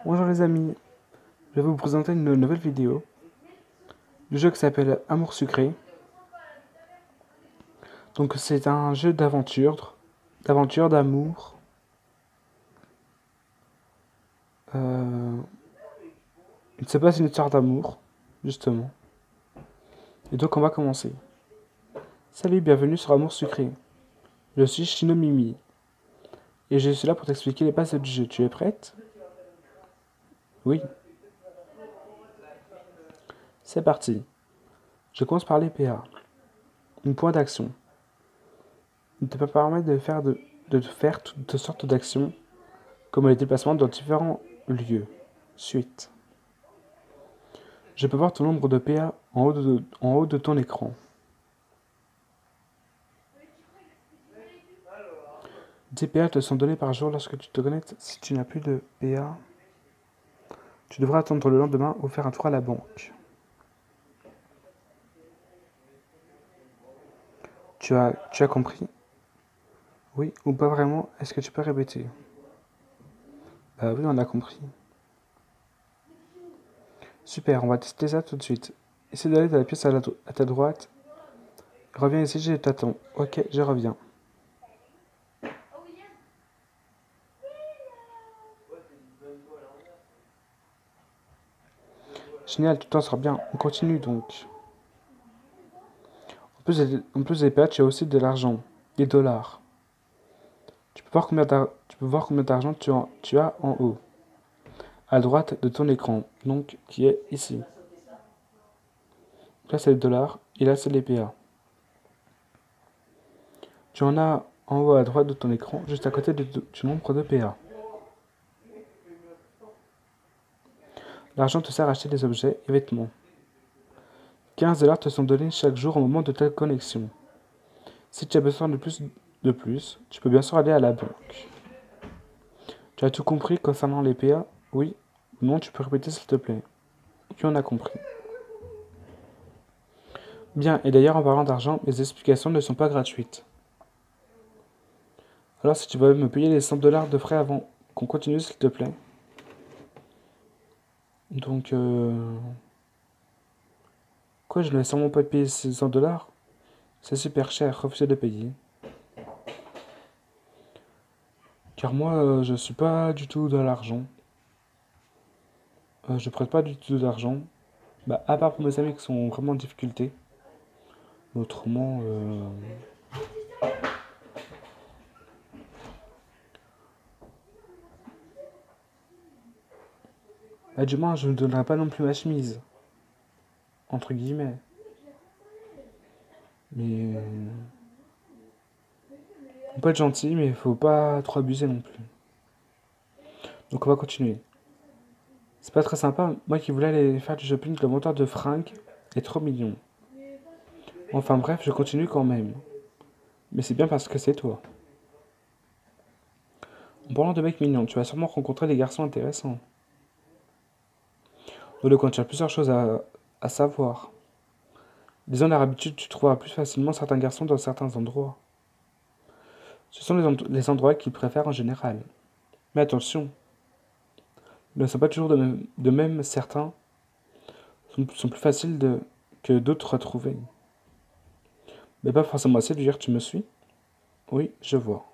Bonjour les amis, je vais vous présenter une nouvelle vidéo du jeu qui s'appelle Amour Sucré. Donc c'est un jeu d'aventure, d'amour. Il se passe une histoire d'amour, justement. Et donc on va commencer. Salut, bienvenue sur Amour Sucré. Je suis Shinomimi. Et je suis là pour t'expliquer les bases du jeu. Tu es prête? Oui. C'est parti. Je commence par les PA. Une point d'action. Il te permet de faire toutes sortes d'actions, comme les déplacements dans différents lieux. Suite. Je peux voir ton nombre de PA en haut de ton écran. Des PA te sont donnés par jour lorsque tu te connectes. Si tu n'as plus de PA, tu devras attendre le lendemain ou faire un tour à la banque. Tu as compris? Oui ou pas vraiment? Est-ce que tu peux répéter? Bah oui, on a compris. Super, on va tester ça tout de suite. Essaie d'aller dans la pièce à ta droite. Reviens ici, je t'attends. Ok, je reviens. Génial, tu t'en sors bien. On continue donc. En plus des PA, tu as aussi de l'argent. Des dollars. Tu peux voir combien d'argent tu as en haut, à droite de ton écran, donc qui est ici. Là c'est les dollars et là c'est les PA. Tu en as en haut à droite de ton écran, juste à côté du nombre de PA. L'argent te sert à acheter des objets et vêtements. 15 dollars te sont donnés chaque jour au moment de ta connexion. Si tu as besoin de plus, tu peux bien sûr aller à la banque. Tu as tout compris concernant les PA? Oui ou non, tu peux répéter s'il te plaît? Tu en as compris. Bien, et d'ailleurs en parlant d'argent, mes explications ne sont pas gratuites. Alors si tu veux me payer les 100 dollars de frais avant qu'on continue s'il te plaît. Donc quoi, je ne vais sûrement pas payer ces 100 dollars? C'est super cher, refusez de payer. Car moi, je suis pas du tout dans l'argent. Je prête pas du tout d'argent. Bah, à part pour mes amis qui sont vraiment en difficulté. Autrement, bah, du moins, je ne donnerai pas non plus ma chemise. Entre guillemets. Mais on peut être gentil, mais il faut pas trop abuser non plus. Donc on va continuer. C'est pas très sympa, moi qui voulais aller faire du shopping, le monteur de fringues est trop mignon. Enfin bref, je continue quand même. Mais c'est bien parce que c'est toi. En parlant de mecs mignons, tu vas sûrement rencontrer des garçons intéressants. Dans le coin, tu as plusieurs choses à savoir. Disons, par habitude, tu trouveras plus facilement certains garçons dans certains endroits. Ce sont les endroits qu'ils préfèrent en général. Mais attention, ils ne sont pas toujours de même certains sont plus faciles que d'autres à trouver. Mais pas forcément assez de dire tu me suis? Oui, je vois.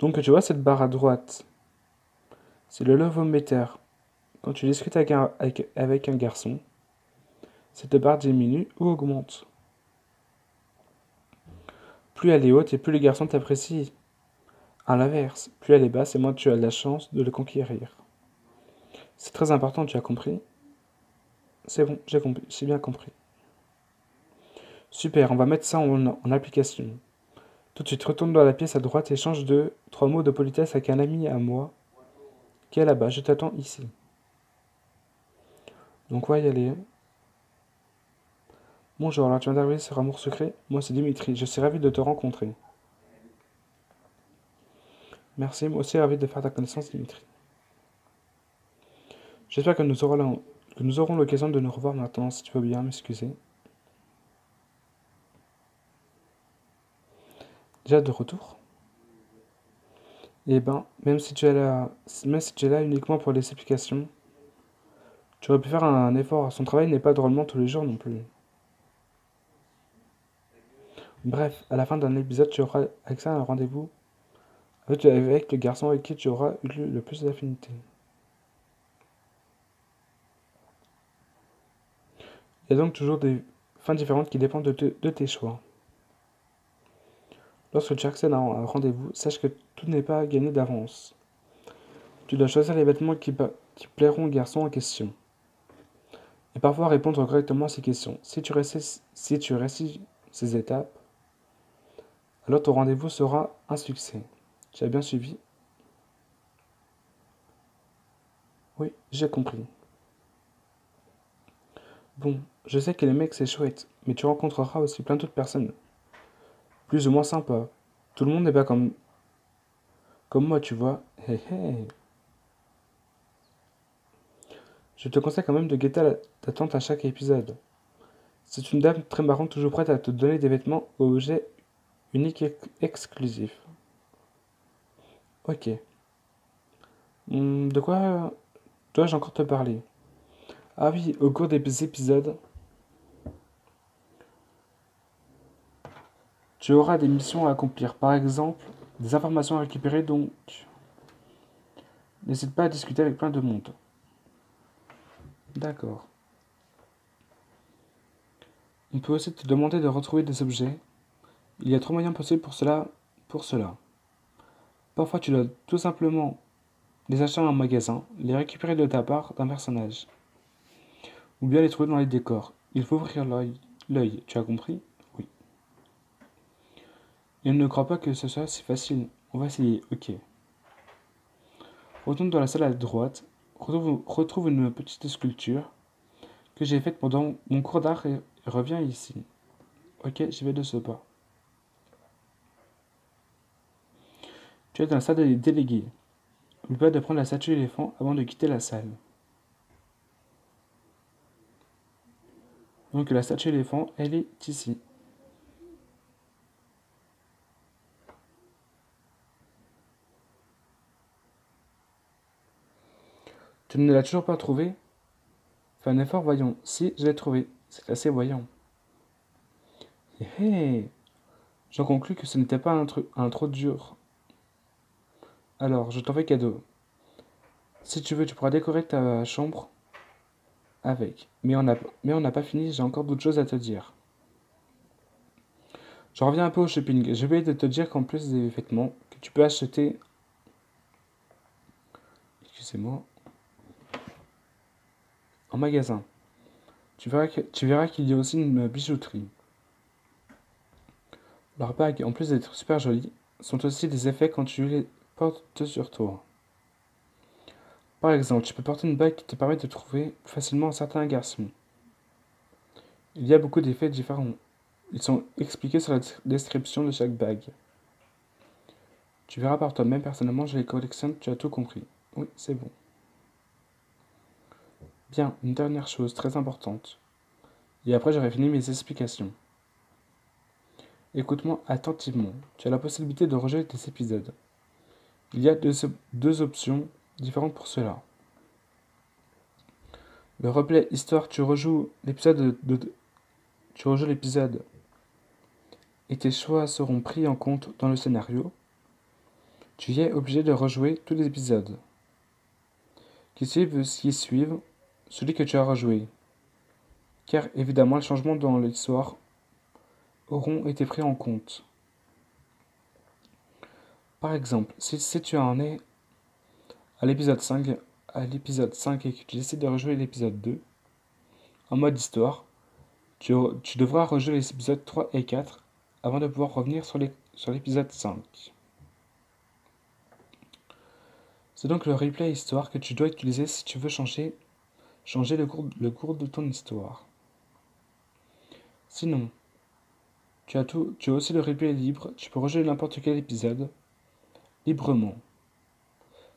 Donc tu vois cette barre à droite, c'est le love-o-meter. Quand tu discutes avec un garçon, cette barre diminue ou augmente. Plus elle est haute et plus les garçons t'apprécient. À l'inverse, plus elle est basse et moins tu as de la chance de le conquérir. C'est très important, tu as compris? C'est bon, j'ai bien compris. Super, on va mettre ça en application. Tout de suite, retourne dans la pièce à droite et change de 3 mots de politesse avec un ami à moi qui est là-bas. Je t'attends ici. Donc on va y aller. Bonjour, alors tu viens d'arriver sur Amour Secret? Moi c'est Dimitri, je suis ravi de te rencontrer. Merci, moi aussi ravi de faire ta connaissance Dimitri. J'espère que nous aurons l'occasion de nous revoir maintenant, si tu veux bien m'excuser. Déjà de retour? Eh ben, même si tu es là uniquement pour les explications, tu aurais pu faire un effort. Son travail n'est pas drôlement tous les jours non plus. Bref, à la fin d'un épisode, tu auras accès à un rendez-vous avec le garçon avec qui tu auras eu le plus d'affinité. Il y a donc toujours des fins différentes qui dépendent de tes choix. Lorsque tu accèdes à un rendez-vous, sache que tout n'est pas gagné d'avance. Tu dois choisir les vêtements qui plairont au garçon en question. Et parfois répondre correctement à ces questions. Si tu réussis ces étapes, alors ton rendez-vous sera un succès. Tu as bien suivi? Oui, j'ai compris. Bon, je sais que les mecs c'est chouette, mais tu rencontreras aussi plein d'autres personnes, plus ou moins sympas. Tout le monde n'est pas comme moi, tu vois. Hé hé. Je te conseille quand même de guetter ta tante à chaque épisode. C'est une dame très marrante, toujours prête à te donner des vêtements ou objets uniques et exclusifs. Ok. De quoi dois-je encore te parler? Ah oui, au cours des épisodes, tu auras des missions à accomplir. Par exemple, des informations à récupérer, donc n'hésite pas à discuter avec plein de monde. D'accord. On peut aussi te demander de retrouver des objets. Il y a trois moyens possibles pour cela. Parfois, tu dois tout simplement les acheter dans un magasin, les récupérer de ta part d'un personnage, ou bien les trouver dans les décors. Il faut ouvrir l'œil, tu as compris? Oui. Et ne crois pas que ce soit si facile. On va essayer, ok. Retourne dans la salle à droite, retrouve une petite sculpture que j'ai faite pendant mon cours d'art et reviens ici. Ok, j'y vais de ce pas. Tu es dans la salle des délégués. N'oublie pas de prendre la statue éléphant avant de quitter la salle. Donc la statue éléphant, elle est ici. Tu ne l'as toujours pas trouvée? Fais un effort, voyons. Si, je l'ai trouvée. C'est assez voyant. Hé hé. J'en conclus que ce n'était pas un trop dur. Alors, je t'en fais cadeau. Si tu veux, tu pourras décorer ta chambre avec. Mais on n'a pas fini, j'ai encore d'autres choses à te dire. Je reviens un peu au shopping. J'ai oublié de te dire qu'en plus des vêtements que tu peux acheter, excusez-moi, en magasin, tu verras qu'il y a aussi une bijouterie. Leurs bagues, en plus d'être super jolies, sont aussi des effets quand tu les portes sur toi. Par exemple, tu peux porter une bague qui te permet de trouver facilement un certain garçon. Il y a beaucoup d'effets différents. Ils sont expliqués sur la description de chaque bague. Tu verras par toi-même, personnellement, je les collectionne, tu as tout compris. Oui, c'est bon. Bien, une dernière chose très importante. Et après, j'aurai fini mes explications. Écoute-moi attentivement. Tu as la possibilité de rejeter tes épisodes. Il y a deux options différentes pour cela. Le replay histoire, tu rejoues l'épisode et tes choix seront pris en compte dans le scénario. Tu es obligé de rejouer tous les épisodes qui suivent celui que tu as rejoué. Car évidemment, les changements dans l'histoire auront été pris en compte. Par exemple, si tu en es à l'épisode 5, et que tu décides de rejouer l'épisode 2, en mode histoire, tu devras rejouer les épisodes 3 et 4 avant de pouvoir revenir sur l'épisode 5. C'est donc le replay histoire que tu dois utiliser si tu veux changer le cours de ton histoire. Sinon, tu as aussi le replay libre, tu peux rejouer n'importe quel épisode, librement,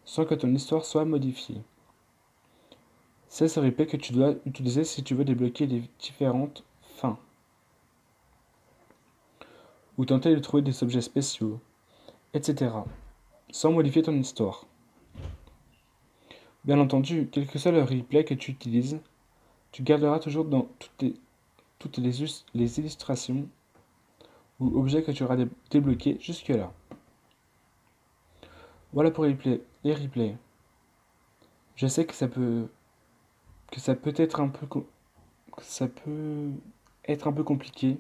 sans que ton histoire soit modifiée. C'est ce replay que tu dois utiliser si tu veux débloquer les différentes fins, ou tenter de trouver des objets spéciaux, etc. sans modifier ton histoire. Bien entendu, quel que soit le replay que tu utilises, tu garderas toujours dans toutes les illustrations ou objets que tu auras débloqués jusque-là. Voilà pour les replays. Je sais que ça peut être un peu compliqué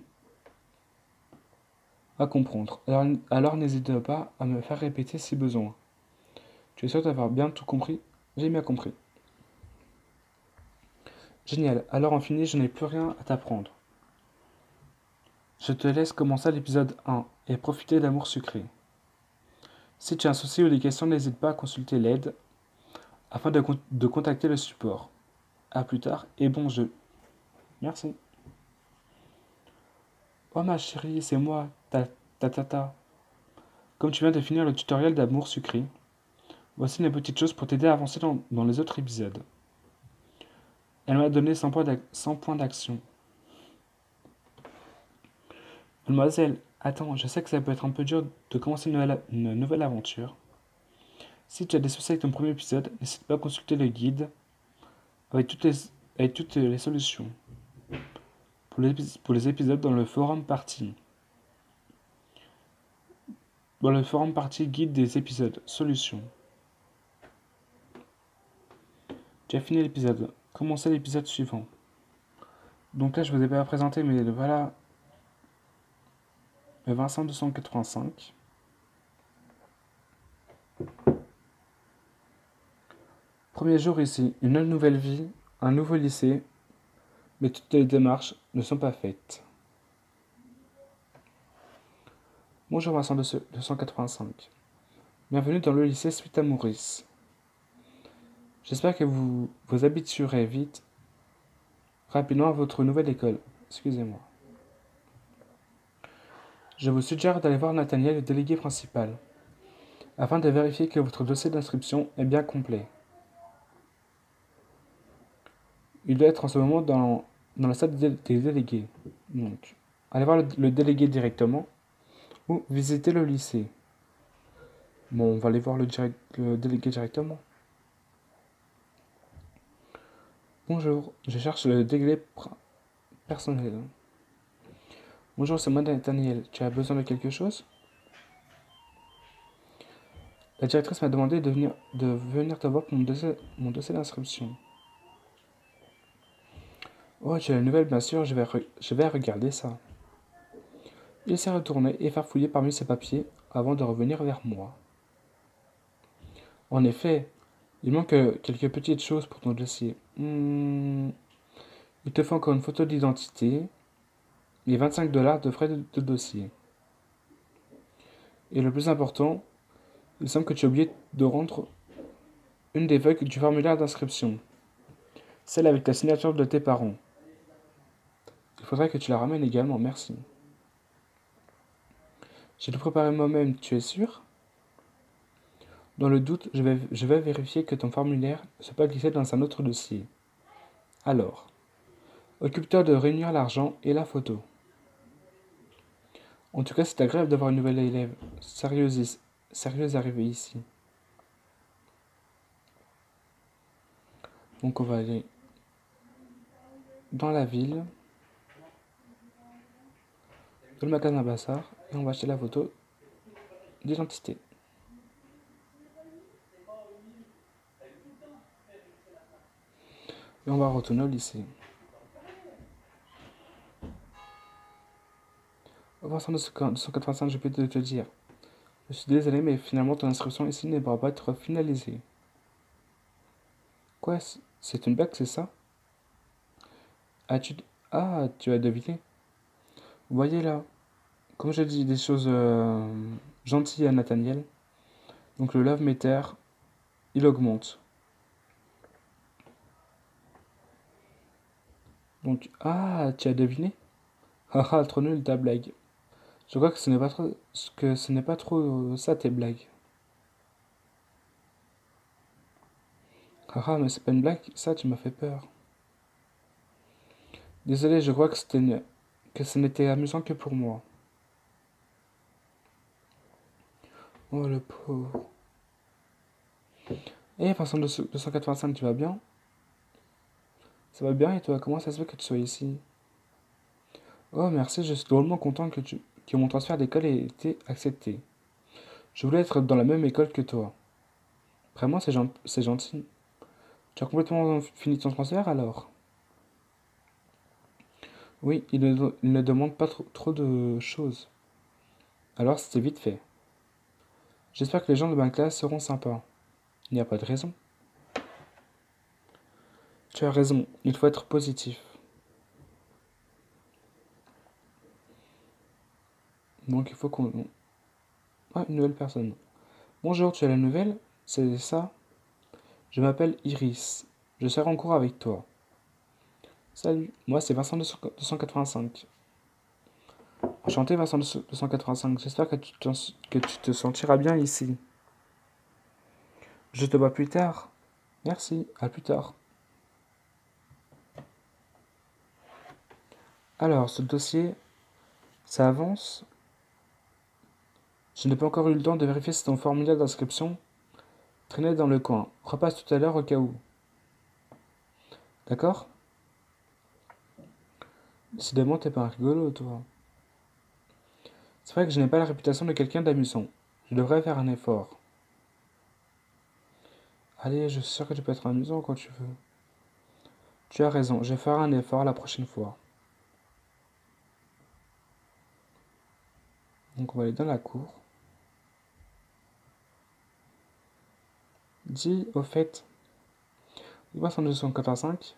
à comprendre. Alors n'hésite pas à me faire répéter si besoin. Tu es sûr d'avoir bien tout compris? J'ai bien compris. Génial, alors en fini, je n'ai plus rien à t'apprendre. Je te laisse commencer l'épisode 1 et profiter d'amour sucré. Si tu as un souci ou des questions, n'hésite pas à consulter l'aide afin de contacter le support. A plus tard et bon jeu. Merci. Oh ma chérie, c'est moi, ta. Comme tu viens de finir le tutoriel d'amour sucré, voici une petite chose pour t'aider à avancer dans les autres épisodes. Elle m'a donné 100 points d'action. Mademoiselle, attends, je sais que ça peut être un peu dur de commencer une nouvelle aventure. Si tu as des soucis avec ton premier épisode, n'hésite pas à consulter le guide avec toutes les solutions. Pour les épisodes dans le forum partie. Dans le forum partie guide des épisodes, solutions. Tu as fini l'épisode. Commencez l'épisode suivant. Donc là, je vous ai pas présenté, mais voilà. Vincent 285. Premier jour ici, une nouvelle vie, un nouveau lycée, mais toutes les démarches ne sont pas faites. Bonjour Vincent 285. Bienvenue dans le lycée suite à Maurice. J'espère que vous vous habituerez rapidement à votre nouvelle école. Excusez-moi. Je vous suggère d'aller voir Nathaniel, le délégué principal, afin de vérifier que votre dossier d'inscription est bien complet. Il doit être en ce moment dans la salle des délégués. Donc, allez voir le délégué directement ou visiter le lycée. Bon, on va aller voir le délégué directement. Bonjour, je cherche le délégué personnel. Bonjour, c'est moi Nathaniel. Tu as besoin de quelque chose? La directrice m'a demandé de venir te voir pour mon dossier d'inscription. Oh, tu as la nouvelle, bien sûr, je vais regarder ça. Il s'est retourné et farfouillé parmi ses papiers avant de revenir vers moi. En effet, il manque quelques petites choses pour ton dossier. Il te faut encore une photo d'identité et 25 $ de frais de dossier. Et le plus important, il semble que tu as oublié de rendre une des feuilles du formulaire d'inscription, celle avec la signature de tes parents. Il faudrait que tu la ramènes également, merci. J'ai tout préparé moi-même, tu es sûr? Dans le doute, je vais vérifier que ton formulaire ne soit pas glissé dans un autre dossier. Alors, occupe-toi de réunir l'argent et la photo. En tout cas, c'est agréable d'avoir une nouvelle élève sérieuse arrivée ici. Donc on va aller dans la ville, dans le magasin Bassard, et on va acheter la photo d'identité. Et on va retourner au lycée. Vincent 285, je peux te dire. Je suis désolé, mais finalement ton inscription ici ne pourra pas être finalisée. Quoi? C'est une blague, c'est ça? Tu as deviné. Vous voyez là, comme je dis des choses gentilles à Nathaniel, donc le love meter, il augmente. Donc, tu as deviné? Haha, trop nul ta blague. Je crois que ce n'est pas trop ça tes blagues. Haha, mais c'est pas une blague, ça tu m'as fait peur. Désolé, je crois que ce n'était amusant que pour moi. Oh le pauvre. Vincent 285, tu vas bien? Ça va bien et toi, comment ça se fait que tu sois ici? Oh merci, je suis drôlement content que mon transfert d'école ait été accepté. Je voulais être dans la même école que toi. Vraiment, c'est gentil. Tu as complètement fini ton transfert alors? Oui, il ne demande pas trop de choses. Alors c'était vite fait. J'espère que les gens de ma classe seront sympas. Il n'y a pas de raison. Tu as raison, il faut être positif. Donc il faut qu'on... Ah, une nouvelle personne. Bonjour, tu as la nouvelle? C'est ça? Je m'appelle Iris. Je serai en cours avec toi. Salut, moi c'est Vincent 285. Enchanté Vincent 285, j'espère que tu te sentiras bien ici. Je te vois plus tard. Merci, à plus tard. Alors, ce dossier, ça avance. Je n'ai pas encore eu le temps de vérifier si ton formulaire d'inscription traînait dans le coin. Repasse tout à l'heure au cas où. D'accord? Décidément, t'es pas un rigolo, toi. C'est vrai que je n'ai pas la réputation de quelqu'un d'amusant. Je devrais faire un effort. Allez, je suis sûr que tu peux être amusant quand tu veux. Tu as raison, je ferai un effort la prochaine fois. Donc on va aller dans la cour. Dis, au fait, il va 285.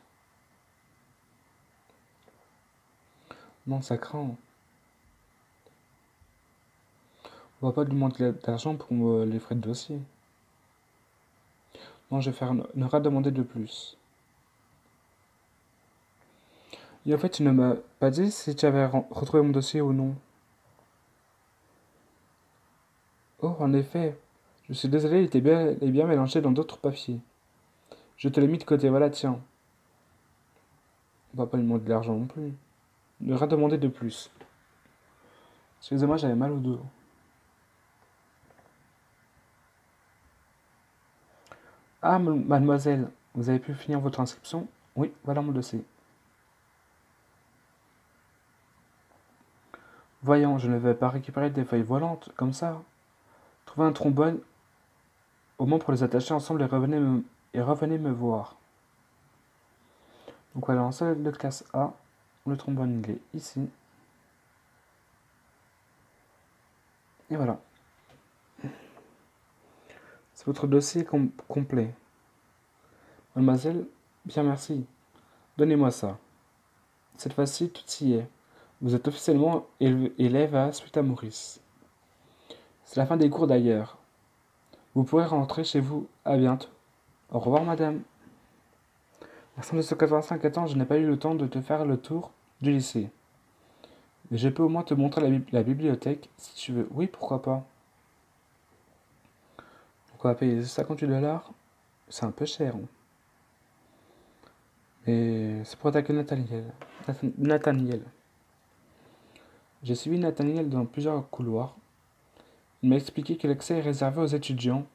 Non, ça craint. On va pas lui demander d'argent pour les frais de dossier. Non, je vais faire ne rien demander de plus. Et en fait, tu ne m'as pas dit si tu avais retrouvé mon dossier ou non. Oh, en effet. Je suis désolé, il était bien mélangé dans d'autres papiers. Je te l'ai mis de côté, voilà, tiens. On va pas lui demander de l'argent non plus. Ne rien demander de plus. Excusez-moi, j'avais mal au dos. Ah, mademoiselle, vous avez pu finir votre inscription? Oui, voilà mon dossier. Voyons, je ne vais pas récupérer des feuilles volantes, comme ça. Trouvez un trombone, au moins pour les attacher ensemble et revenez me voir. Donc voilà, en salle de classe A, le trombone il est ici. Et voilà. C'est votre dossier complet. Mademoiselle, bien merci. Donnez-moi ça. Cette fois-ci, tout y est. Vous êtes officiellement élève à Suite à Maurice. C'est la fin des cours d'ailleurs. Vous pourrez rentrer chez vous. À bientôt. Au revoir, madame. Merci, monsieur 85. Attends, je n'ai pas eu le temps de te faire le tour du lycée. Mais je peux au moins te montrer la bibliothèque si tu veux. Oui, pourquoi pas. Donc on va payer 58 $. C'est un peu cher. Hein. Mais c'est pour attaquer Nathaniel. Nathaniel. J'ai suivi Nathaniel dans plusieurs couloirs. Il m'a expliqué que l'accès est réservé aux étudiants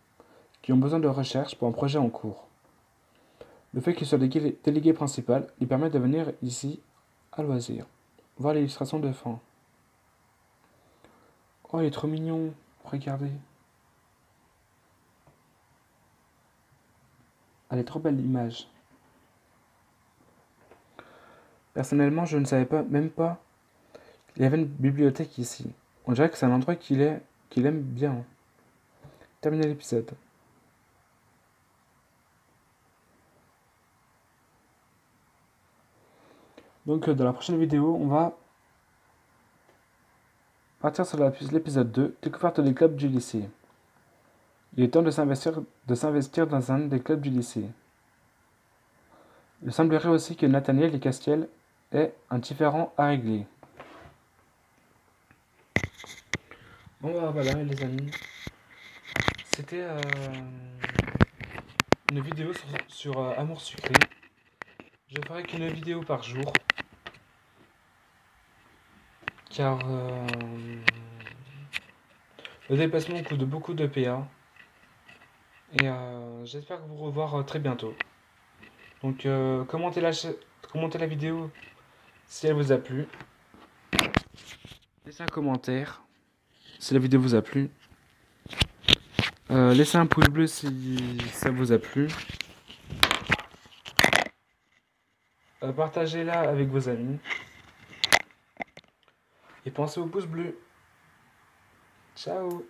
qui ont besoin de recherche pour un projet en cours. Le fait qu'il soit délégué principal lui permet de venir ici à loisir. Voir l'illustration de fin. Oh, il est trop mignon. Regardez. Elle est trop belle l'image. Personnellement, je ne savais même pas qu'il y avait une bibliothèque ici. On dirait que c'est un endroit qu'il aime bien. Terminer l'épisode. Donc dans la prochaine vidéo, on va partir sur l'épisode 2, découverte des clubs du lycée. Il est temps de s'investir dans un des clubs du lycée. Il semblerait aussi que Nathaniel et Castiel aient un différend à régler. Bon bah voilà les amis, c'était une vidéo sur Amour sucré. Je ferai qu'une vidéo par jour, car le déplacement coûte beaucoup de PA. Et j'espère vous revoir très bientôt. Donc commentez la vidéo si elle vous a plu. Laissez un commentaire si la vidéo vous a plu. Laissez un pouce bleu si ça vous a plu. Partagez-la avec vos amis. Et pensez au pouce bleu. Ciao.